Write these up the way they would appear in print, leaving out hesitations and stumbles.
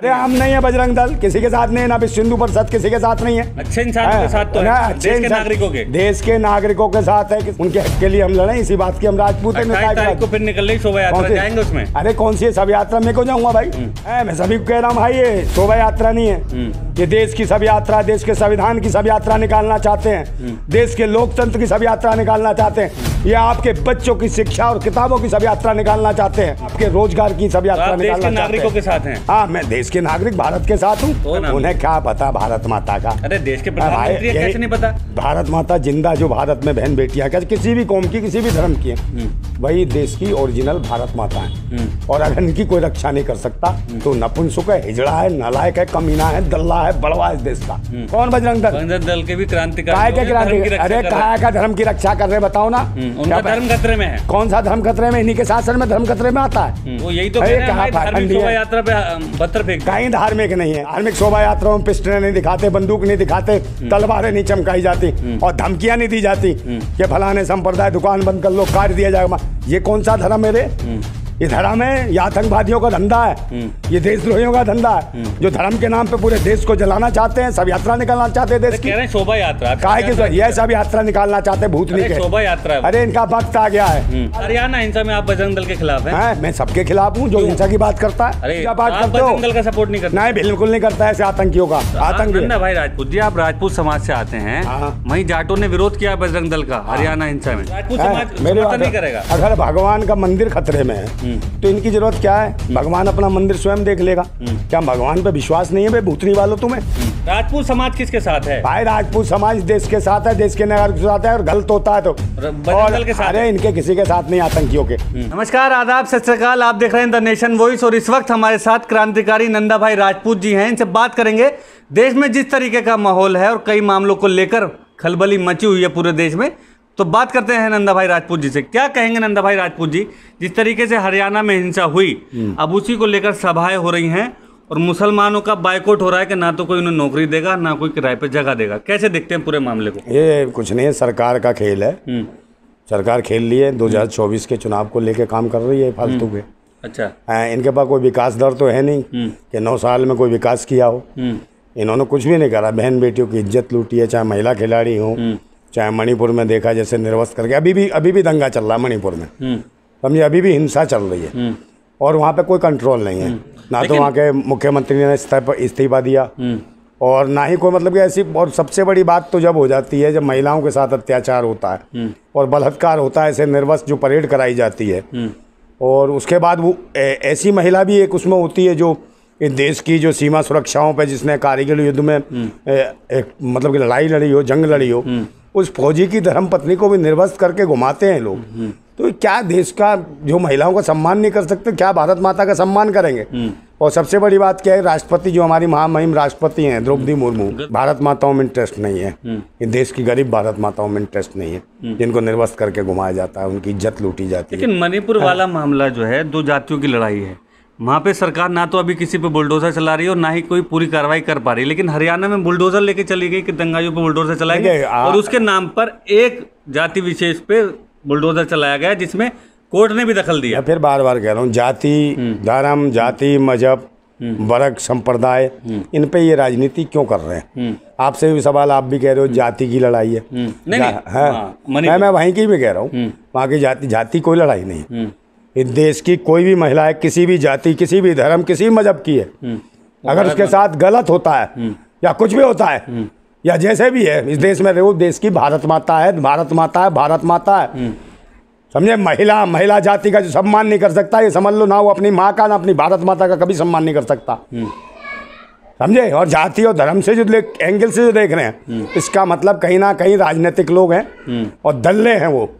अरे हम नहीं है बजरंग दल, किसी के साथ नहीं है, ना विश्व हिंदू परिषद किसी के साथ नहीं है। अच्छे इंसानों के साथ तो है, देश के नागरिकों के, देश के नागरिकों के साथ है। उनके हक के लिए हम लड़े, इसी बात की हम राजपूत को फिर निकल रही शोभा यात्रा, जाएंगे उसमें। अरे कौन सी शोभा यात्रा में को जाऊंगा भाई, मैं सभी को कह रहा हूँ भाई, ये शोभा यात्रा नहीं है, ये देश की सब यात्रा, देश के संविधान की सब यात्रा निकालना चाहते हैं, देश के लोकतंत्र की सब यात्रा निकालना चाहते हैं, या आपके बच्चों की शिक्षा और किताबों की सब यात्रा निकालना चाहते हैं, आपके रोजगार की सब यात्रा निकालना चाहते हैं। नागरिकों के साथ हैं। हाँ, मैं देश के नागरिक भारत के साथ हूँ। उन्हें क्या पता भारत माता का? अरे देश के प्रधानमंत्री कैसे नहीं पता? भारत माता जिंदा, जो भारत में बहन बेटियां किसी भी कौम की, किसी भी धर्म की है, वही देश की ओरिजिनल भारत माता है। और अगर इनकी कोई रक्षा नहीं कर सकता तो नपुंसक है, हिजड़ा है, नालायक है, कमीना है, दल्ला है, बड़वा है देश का। कौन बजरंग दल? बजरंग दल के भी क्रांतिकारी। अरे कहा का धर्म की रक्षा कर रहे, बताओ ना। उनका धर्म खतरे में है। कौन सा धर्म खतरे में? इन्हीं के शासन में धर्म खतरे में आता है। वो यही तो धार्मिक शोभा यात्रा पे पत्थर फेंक, कहीं धार्मिक नहीं है। धार्मिक शोभा यात्राओं में पिस्टलें नहीं दिखाते, बंदूक नहीं दिखाते, तलवारें नहीं चमकाई जाती और धमकियां नहीं दी जाती कि फलाने संप्रदाय दुकान बंद कर लो, काट दिया जाएगा। ये कौन सा धर्म है रे? ये धर्म है, ये आतंकवादियों का धंधा है, ये देशद्रोहियों का धंधा है, जो धर्म के नाम पे पूरे देश को जलाना चाहते हैं, सब यात्रा निकालना चाहते हैं देश की। कह रहे हैं शोभा यात्रा, काहे की ये सब यात्रा निकालना चाहते हैं भूतनी के शोभा यात्रा। अरे इनका वक्त आ गया है। हरियाणा हिंसा में आप बजरंग दल के खिलाफ हैं? मैं सबके खिलाफ हूँ जो हिंसा की बात करता है। अरे आप बजरंग दल का सपोर्ट नहीं करते? नहीं, बिल्कुल नहीं करता है ऐसे आतंकियों का। आतंक भाई राजपूत जी, आप राजपूत समाज से आते हैं, वहीं जाटों ने विरोध किया बजरंग दल का हरियाणा हिंसा में, राजपूत समाज नहीं करेगा? अगर भगवान का मंदिर खतरे में है तो इनकी जरूरत क्या है? भगवान अपना मंदिर स्वयं देख लेगा। क्या भगवान पे विश्वास नहीं है भाई भूतनी वालों तुम्हें? राजपूत समाज किसके साथ है भाई? राजपूत समाज देश के साथ है, देश के नागरिक के साथ है, और गलत होता है तो के साथ। अरे इनके किसी के साथ नहीं, आतंकियों के। नमस्कार, आदाब, सत श्री अकाल। आप देख रहे हैं द नेशन वॉइस और इस वक्त हमारे साथ क्रांतिकारी नंदा भाई राजपूत जी हैं। इनसे बात करेंगे देश में जिस तरीके का माहौल है और कई मामलों को लेकर खलबली मची हुई है पूरे देश में, तो बात करते हैं नंदा भाई राजपूत जी से। क्या कहेंगे नंदा भाई राजपूत जी, जिस तरीके से हरियाणा में हिंसा हुई, अब उसी को लेकर सभाएं हो रही हैं और मुसलमानों का बायकॉट हो रहा है कि ना तो कोई उन्हें नौकरी देगा, ना कोई किराए पे जगह देगा। कैसे देखते हैं पूरे मामले को? ये कुछ नहीं है, सरकार का खेल है। सरकार खेल ली है, 2024 के चुनाव को लेकर काम कर रही है फालतू के। अच्छा, इनके पास कोई विकास दर तो है नहीं कि 9 साल में कोई विकास किया हो। इन्होंने कुछ भी नहीं करा, बहन बेटियों की इज्जत लूटी है, चाहे महिला खिलाड़ी हो, चाहे मणिपुर में देखा जैसे निर्वस्त करके अभी भी दंगा चल रहा है मणिपुर में, समझिए, अभी भी हिंसा चल रही है और वहाँ पे कोई कंट्रोल नहीं है। ना तो वहाँ के मुख्यमंत्री ने इस्तीफा दिया और ना ही कोई मतलब कि ऐसी। और सबसे बड़ी बात तो जब हो जाती है जब महिलाओं के साथ अत्याचार होता है और बलात्कार होता है, ऐसे निर्वस्त जो परेड कराई जाती है, और उसके बाद वो ऐसी महिला भी एक उसमें होती है जो देश की जो सीमा सुरक्षाओं पे, जिसने कारगिल युद्ध में एक मतलब कि लड़ाई लड़ी हो, जंग लड़ी हो, उस फौजी की धर्मपत्नी को भी निर्वस्त करके घुमाते हैं लोग। तो क्या देश का जो महिलाओं का सम्मान नहीं कर सकते, क्या भारत माता का सम्मान करेंगे? और सबसे बड़ी बात क्या है, राष्ट्रपति जो हमारी महामहिम राष्ट्रपति हैं द्रौपदी मुर्मू, भारत माताओं में इंटरेस्ट नहीं है। ये देश की गरीब भारत माताओं में इंटरेस्ट नहीं है, जिनको निर्वस्त करके घुमाया जाता है, उनकी इज्जत लूटी जाती है। लेकिन मणिपुर वाला मामला जो है, 2 जातियों की लड़ाई है, वहाँ पे सरकार ना तो अभी किसी पे बुलडोजर चला रही है और ना ही कोई पूरी कार्रवाई कर पा रही है। लेकिन हरियाणा में बुलडोजर लेके चली गई कि दंगाइयों पे बुलडोजर चलाएंगे, और उसके नाम पर एक जाति विशेष पे बुलडोजर चलाया गया, जिसमें कोर्ट ने भी दखल दिया। फिर बार बार कह रहा हूँ, जाति, धर्म, जाति, मजहब, वर्ग, संप्रदाय, इन पे ये राजनीति क्यों कर रहे हैं? आपसे भी सवाल, आप भी कह रहे हो जाति की लड़ाई है। मैं वहीं की भी कह रहा हूँ, वहाँ की जाति कोई लड़ाई नहीं। इस देश की कोई भी महिला है, किसी भी जाति, किसी भी धर्म, किसी भी मजहब की है, अगर उसके साथ गलत होता है या कुछ भी होता है या जैसे भी है, इस देश में रहो, देश की भारत माता है, भारत माता है, भारत माता है, समझे? महिला जाति का जो सम्मान नहीं कर सकता, ये समझ लो, ना वो अपनी माँ का ना अपनी भारत माता का कभी सम्मान नहीं कर सकता, समझे? और जाति और धर्म से जो एंगल से जो देख रहे हैं, इसका मतलब कहीं ना कहीं राजनीतिक लोग हैं और दल्ले हैं वो,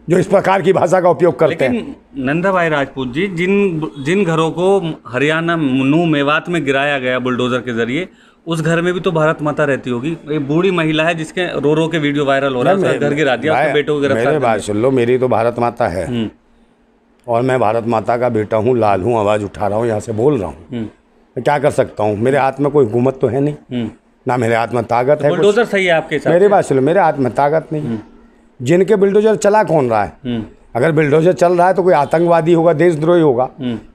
जो इस प्रकार की भाषा का उपयोग करते हैं। नंदा भाई राजपूत जी, जिन घरों को हरियाणा नू मेवात में गिराया गया बुलडोजर के जरिए, उस घर में भी तो भारत माता रहती होगी। एक बूढ़ी महिला है जिसके रो के वीडियो वायरल हो रहा है, उसका घर गिरा दिया, उसके बेटों को गिरफ्तार। मेरे बात सुन लो, मेरी तो भारत माता है और मैं भारत माता का बेटा हूँ, लाल हूँ, आवाज़ उठा रहा हूँ, यहाँ से बोल रहा हूँ। मैं क्या कर सकता हूँ? मेरे हाथ में कोई हुकूमत तो है नहीं, ना मेरे हाथ में ताकत है। बुलडोजर सही है आपके साथ? मेरी बात सुन लो, मेरे हाथ में ताकत नहीं। जिनके बुलडोजर चला कौन रहा है? अगर बुलडोजर चल रहा है तो कोई आतंकवादी होगा, देशद्रोही होगा,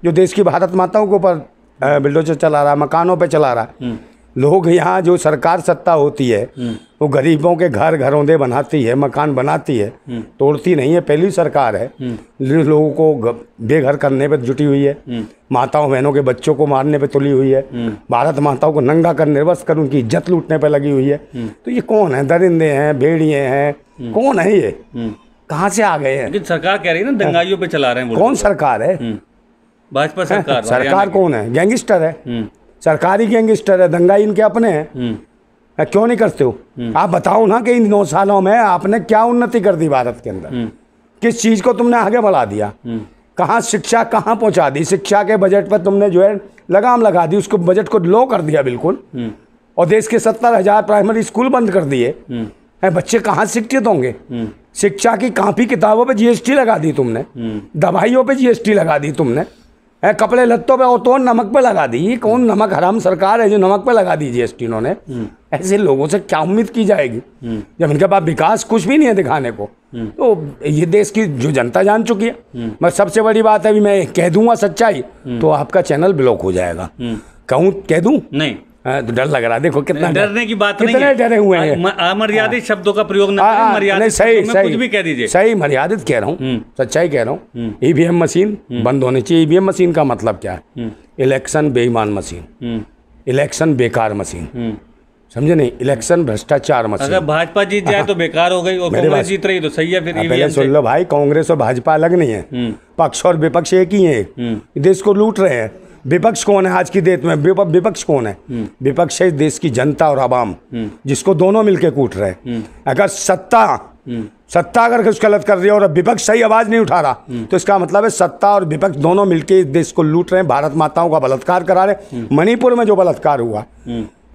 जो देश की भारत माताओं के ऊपर बिल्डोजर चला रहा है, मकानों पे चला रहा है। लोग यहाँ जो सरकार सत्ता होती है वो गरीबों के घर घरौंदे बनाती है, मकान बनाती है, तोड़ती नहीं है। पहली सरकार है लोगों को बेघर करने पे जुटी हुई है, माताओं बहनों के बच्चों को मारने पे तुली हुई है, भारत माताओं को नंगा कर निर्वस्त्र कर उनकी इज्जत लूटने पे लगी हुई है। तो ये कौन है? दरिंदे हैं, भेड़िए हैं, कौन है ये? कहाँ से आ गए हैं? लेकिन सरकार कह रही है ना दंगाइयों पे चला रहे हैं। कौन सरकार है? भाजपा सरकार। सरकार कौन है? गैंगस्टर है, सरकारी गैंगस्टर है, दंगाई इनके अपने हैं। क्यों नहीं करते हो? आप बताओ ना कि इन 9 सालों में आपने क्या उन्नति कर दी भारत के अंदर? किस चीज को तुमने आगे बढ़ा दिया? कहाँ शिक्षा कहाँ पहुंचा दी? शिक्षा के बजट पर तुमने जो है लगाम लगा दी, उसको बजट को लो कर दिया बिल्कुल, और देश के 70,000 प्राइमरी स्कूल बंद कर दिए। बच्चे कहाँ शिक्षित होंगे? शिक्षा की कॉपी किताबों पे जीएसटी लगा दी तुमने, दवाइयों पे जीएसटी लगा दी तुमने, कपड़े लत्तों पे और तो नमक पे लगा दी। कौन नमक हराम सरकार है जो नमक पे लगा दी जीएसटी इन्होंने? ऐसे लोगों से क्या उम्मीद की जाएगी जब इनके पास विकास कुछ भी नहीं है दिखाने को? तो ये देश की जो जनता जान चुकी है। मैं सबसे बड़ी बात है, अभी मैं कह दूंगा सच्चाई तो आपका चैनल ब्लॉक हो जाएगा। कहूँ कह दूं? नहीं तो डर लग रहा है। देखो कितना डरने की बात नहीं है। कितने डरे हुए हैं। अमर्यादित शब्दों का प्रयोग न करें, मर्यादित शब्दों में कुछ भी कह दीजिए। सही मर्यादित कह रहा हूँ, सच्चाई कह रहा हूँ। ईवीएम मशीन बंद होनी चाहिए। ईवीएम मशीन का मतलब क्या है? इलेक्शन बेईमान मशीन, इलेक्शन बेकार मशीन, समझे नहीं? इलेक्शन भ्रष्टाचार मशीन। अगर भाजपा जीत जाए तो बेकार हो गई और कांग्रेस जीत रही तो सही है। फिर पहले सुन लो भाई, कांग्रेस और भाजपा अलग नहीं है, पक्ष और विपक्ष एक ही है। देश को लूट रहे हैं। विपक्ष कौन है आज की डेट में? विपक्ष कौन है? विपक्ष है देश की जनता और आवाम, जिसको दोनों मिलके कूट रहे हैं। अगर सत्ता अगर कुछ गलत कर रही है और विपक्ष सही आवाज नहीं उठा रहा तो इसका मतलब है सत्ता और विपक्ष दोनों मिलके इस देश को लूट रहे हैं। भारत माताओं का बलात्कार करा रहे। मणिपुर में जो बलात्कार हुआ,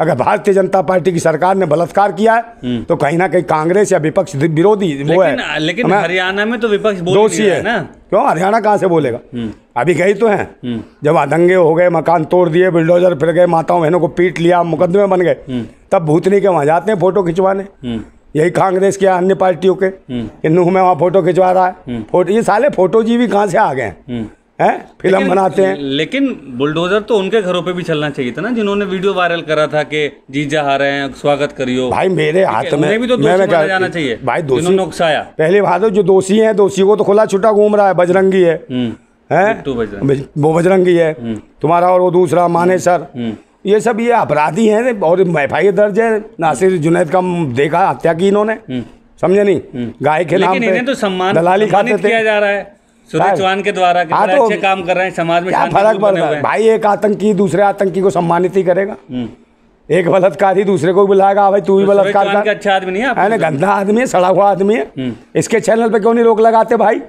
अगर भारतीय जनता पार्टी की सरकार ने बलात्कार किया है तो कहीं ना कहीं कांग्रेस या विपक्ष विरोधी वो है। लेकिन हरियाणा में तो विपक्ष दोषी है ना? क्यों? हरियाणा कहाँ से बोलेगा? अभी गई तो हैं जब दंगे हो गए, मकान तोड़ दिए, बुलडोजर फिर गए, माताओं बहनों को पीट लिया, मुकदमे बन गए, तब भूतनी के वहां जाते हैं फोटो खिंचवाने। यही कांग्रेस के अन्य पार्टियों के नूह में वहां फोटो खिंचवा रहा है। फोटो, ये साले फोटो जी भी कहाँ से आ गए हैं? फिल्म बनाते हैं। लेकिन बुलडोजर तो उनके घरों पे भी चलना चाहिए था ना, जिन्होंने वीडियो वायरल करा था कि जीजा आ रहे हैं, स्वागत करियो। भाई मेरे हाथ में भी तो दोषी माना जाना चाहिए भाई। दोषी उकसाया। पहली बात है जो दोषी है, दोषी को तो खुला छुट्टा घूम रहा है, बजरंगी है, वो बजरंगी है तुम्हारा, और वो दूसरा मानेसर, ये सब ये अपराधी हैं और एफआईआर दर्ज है। नासिर जुनैद का देखा हत्या की इन्होंने, समझे नहीं? गाय के नाम पे तो सम्मान दलाली खाते थे। किया जा रहा है सुरेश चौहान के द्वारा कि बड़े अच्छे काम कर रहे हैं समाज में। क्या फर्क पड़ रहा है भाई? एक आतंकी दूसरे आतंकी को सम्मानित ही करेगा, एक बलात्कारी दूसरे को बुलाएगा, भाई तू भी बलात्कार कर। अच्छा आदमी नहीं है, गंदा आदमी है, सड़ा हुआ आदमी है। इसके चैनल पे क्यों नहीं रोक लगाते भाई?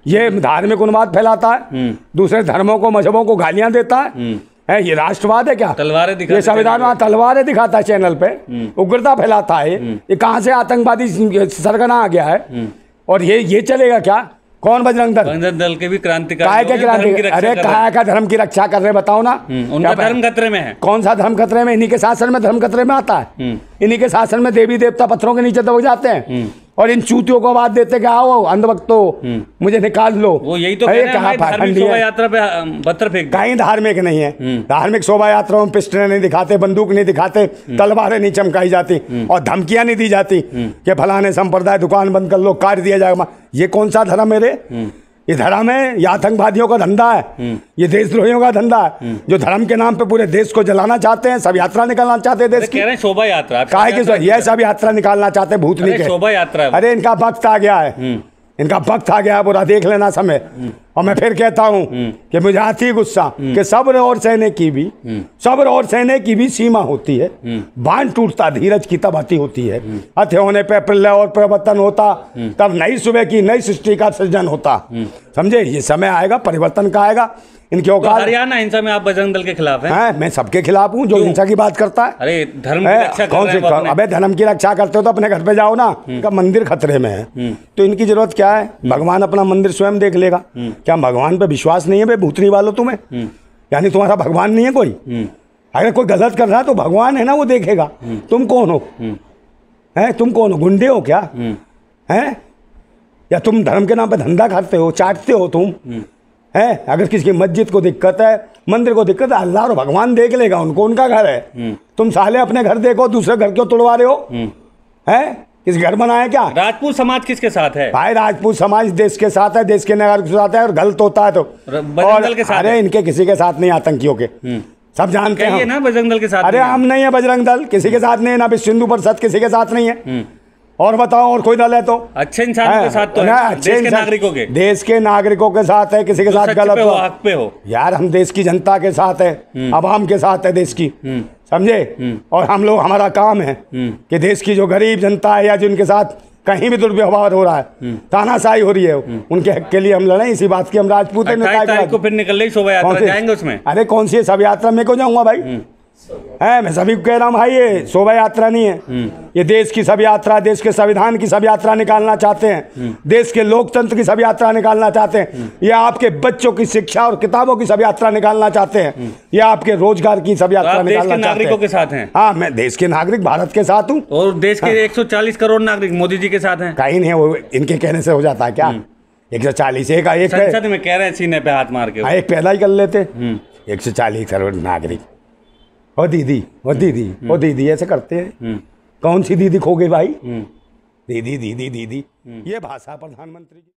ये धार्मिक उन्माद फैलाता है, दूसरे धर्मों को मजहबों को गालियां देता है। ये राष्ट्रवाद है क्या? तलवारें दिखाता, ये संविधान में तलवारें दिखाता है चैनल पे, उग्रता फैलाता है। ये कहाँ से आतंकवादी सरगना आ गया है? और ये चलेगा क्या? कौन बजरंग दल? बजरंग दल के भी क्रांतिकारी। अरे काय का धर्म की रक्षा कर रहे बताओ ना? उनका धर्म खतरे में है। कौन सा धर्म खतरे में? इन्हीं के शासन में धर्म खतरे में आता है। इन्हीं के शासन में देवी देवता पत्थरों के नीचे दबक जाते हैं और इन चूतियों को आवाज देते कि आओ अंधभक्तो मुझे निकाल लो। वो यही तो धार्मिक शोभा यात्रा पे पत्थर फेंक। कहीं धार्मिक नहीं है। धार्मिक शोभा यात्राओं में पिस्टलें नहीं दिखाते, बंदूक नहीं दिखाते, तलवारें नहीं चमकाई जाती और धमकियां नहीं दी जाती कि फलाने संप्रदाय दुकान बंद कर लो, काट दिया जाएगा। ये कौन सा धर्म है रे? ये धर्म है? ये आतंकवादियों का धंधा है, ये देशद्रोहियों का धंधा है जो धर्म के नाम पे पूरे देश को जलाना चाहते हैं। सब यात्रा निकालना चाहते हैं देश की। कह रहे हैं शोभा यात्रा, काहे की? ये सब यात्रा निकालना चाहते हैं भूतनी के। शोभा यात्रा। अरे इनका वक्त आ गया है, इनका वक्त आ गया है, बुरा देख लेना समय। और मैं फिर कहता हूं कि मुझे आती गुस्सा कि सब्र और सहने की भी सीमा होती है। बांध टूटता धीरज की तब आती होती है। हत्या होने पे प्रलय और प्रवर्तन होता, तब नई सुबह की नई सृष्टि का सृजन होता। समझे? ये समय आएगा, परिवर्तन का आएगा। इनके औकात। हरियाणा हिंसा में आप बजरंग दल के खिलाफ हैं? मैं सबके खिलाफ हूँ जो हिंसा की बात करता है। अरे धर्म की रक्षा कौन से? अबे धर्म की रक्षा करते हो तो अपने घर पे जाओ ना। का मंदिर खतरे में है तो इनकी जरूरत क्या है? भगवान अपना मंदिर स्वयं देख लेगा। क्या भगवान पे विश्वास नहीं है बे भूतनी वालों तुम्हें? यानी तुम्हारा भगवान नहीं है कोई? अगर कोई गलत कर रहा है तो भगवान है ना, वो देखेगा। तुम कौन हो? तुम कौन हो? गुंडे हो क्या? हैं? या तुम धर्म के नाम पे धंधा करते हो, चाटते हो तुम? है। अगर किसी की मस्जिद को दिक्कत है, मंदिर को दिक्कत है, अल्लाह और भगवान देख लेगा उनको, उनका घर है। तुम साले अपने घर देखो, दूसरे घर क्यों तोड़वा रहे हो? है किसी घर बनाया क्या? राजपूत समाज किसके साथ है भाई? राजपूत समाज देश के साथ है, देश के नागरिक के साथ है, और गलत होता है तो बजरंग दल के साथ अरे इनके किसी के साथ नहीं, आतंकियों के सब जानते हैं ना बजरंग दल के साथ। अरे हम नहीं है बजरंग दल, किसी के साथ नहीं है, ना विश्व हिंदू परिषद किसी के साथ नहीं है। और बताओ और कोई दल है तो? अच्छे इंसानों के साथ तो है, देश के नागरिकों के, देश के नागरिकों के साथ है, किसी के साथ गलत हो, हक पे हो यार। हम देश की जनता के साथ है, आवाम के साथ है देश की, समझे? और हम लोग, हमारा काम है कि देश की जो गरीब जनता है या जिनके साथ कहीं भी दुर्व्यवहार हो रहा है, तानाशाही हो रही है, उनके हक के लिए हम लड़े। इसी बात की हम राजपूत को फिर निकल रही शोभा यात्रा, जाएंगे उसमें? अरे कौन सी शोभा यात्रा में को जाऊंगा भाई? है मैं सभी को कह रहा हूँ भाई, ये शोभा यात्रा नहीं है, ये देश की सब यात्रा, देश के संविधान की सब यात्रा निकालना चाहते हैं, देश के लोकतंत्र की सब यात्रा निकालना चाहते हैं, या आपके बच्चों की शिक्षा और किताबों की सब यात्रा निकालना चाहते हैं, या आपके रोजगार की सब यात्रा निकालना चाहते हैं। नागरिकों के साथ हैं? हाँ, मैं देश के नागरिक भारत के साथ हूँ, और देश के 140 करोड़ नागरिक मोदी जी के साथ हैं। कहीं नहीं है, वो इनके कहने से हो जाता है क्या? 140 एक संसद में कह रहे हैं सीने पे हाथ मार के, एक पैदा ही कर लेते। 140 करोड़ नागरिक, ओ दीदी, ओ दीदी, ओ दीदी ऐसे करते हैं। कौन सी दीदी खो गई भाई? दीदी दीदी दीदी, ये भाषा प्रधानमंत्री की।